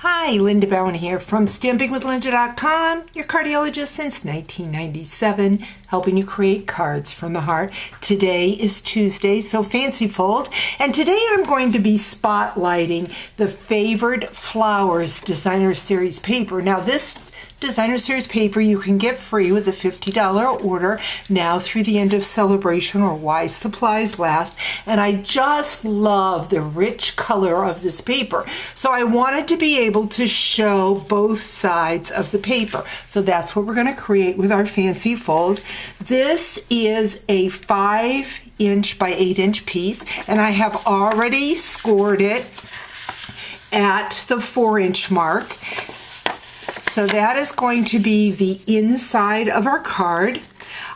Hi, Linda Bowen here from StampingWithLinda.com, your cardiologist since 1997, helping you create cards from the heart. Today is Tuesday, so fancy fold, and today I'm going to be spotlighting the Favored Flowers Designer Series paper. Now this Designer Series paper you can get free with a $50 order now through the end of Sale-a-Bration or Wise Supplies Last, and I just love the rich color of this paper. So I wanted to be able to show both sides of the paper. So that's what we're going to create with our fancy fold. This is a 5" by 8" piece, and I have already scored it at the 4" mark. So that is going to be the inside of our card.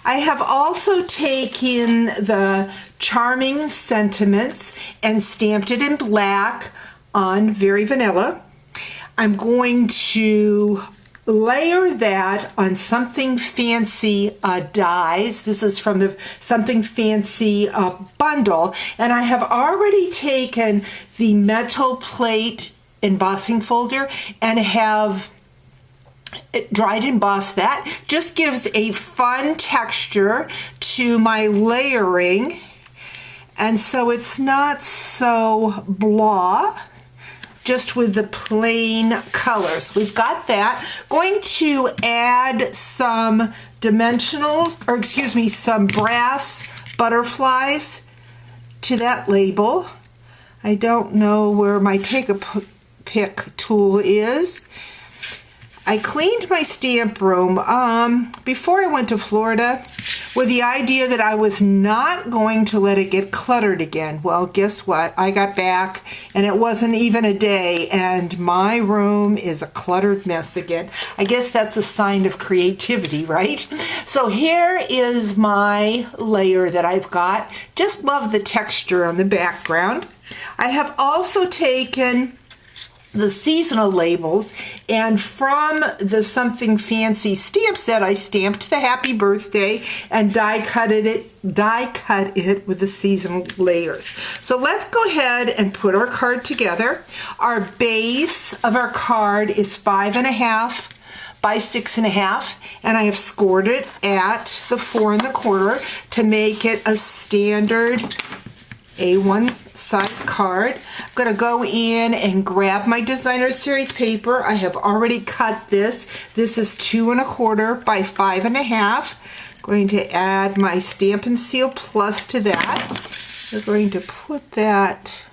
I have also taken the Charming Sentiments and stamped it in black on Very Vanilla. I'm going to layer that on Something Fancy dies. This is from the Something Fancy bundle, and I have already taken the metal plate embossing folder and have dried embossed that. Just gives a fun texture to my layering, and so it's not so blah, just with the plain colors. We've got that. Going to add some some brass butterflies to that label. I don't know where my take-a-pick tool is. I cleaned my stamp room before I went to Florida with the idea that I was not going to let it get cluttered again. Well, guess what? I got back and it wasn't even a day and my room is a cluttered mess again. I guess that's a sign of creativity, right? So here is my layer that I've got. Just love the texture on the background. I have also taken the seasonal labels, and from the Something Fancy stamp set, I stamped the Happy Birthday and die cut it with the seasonal layers. So let's go ahead and put our card together. Our base of our card is 5½ by 6½, and I have scored it at the 4¼ to make it a standard A1 size card. I'm going to go in and grab my Designer Series paper. I have already cut this. This is 2¼ by 5½. Going to add my Stamp and Seal Plus to that. We're going to put that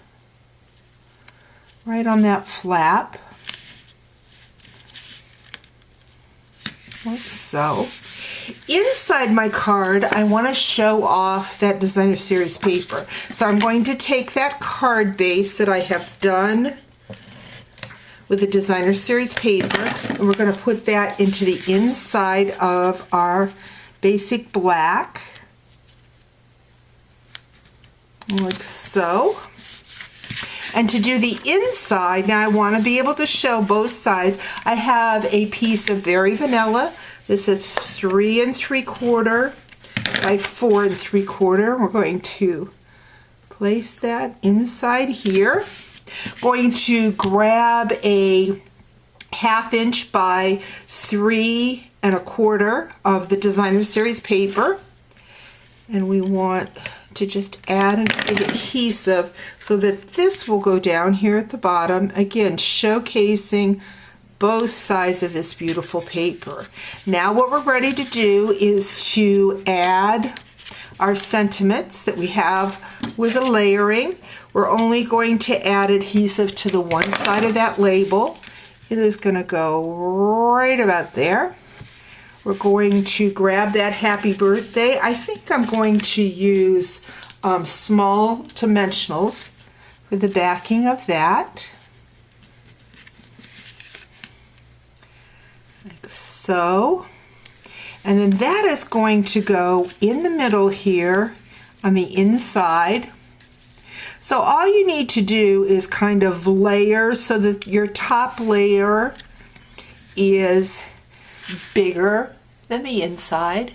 right on that flap, like so. Inside my card, I want to show off that Designer Series paper. So I'm going to take that card base that I have done with the Designer Series paper, and we're going to put that into the inside of our basic black, like so. And to do the inside, now I want to be able to show both sides. I have a piece of Very Vanilla. This is 3¾ by 4¾ We're going to place that inside here. Going to grab a 1/2" by 3¼ of the Designer Series paper, and we want to just add an adhesive so that this will go down here at the bottom, again showcasing both sides of this beautiful paper. Now what we're ready to do is to add our sentiments that we have with the layering. We're only going to add adhesive to the one side of that label. It is going to go right about there. We're going to grab that Happy Birthday. I think I'm going to use small dimensionals for the backing of that. Like so. And then that is going to go in the middle here on the inside. So all you need to do is kind of layer so that your top layer is bigger than the inside.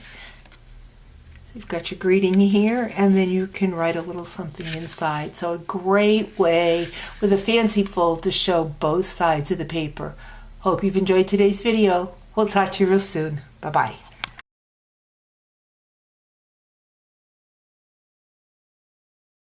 You've got your greeting here, and then you can write a little something inside. So a great way with a fancy fold to show both sides of the paper. Hope you've enjoyed today's video. We'll talk to you real soon. Bye-bye.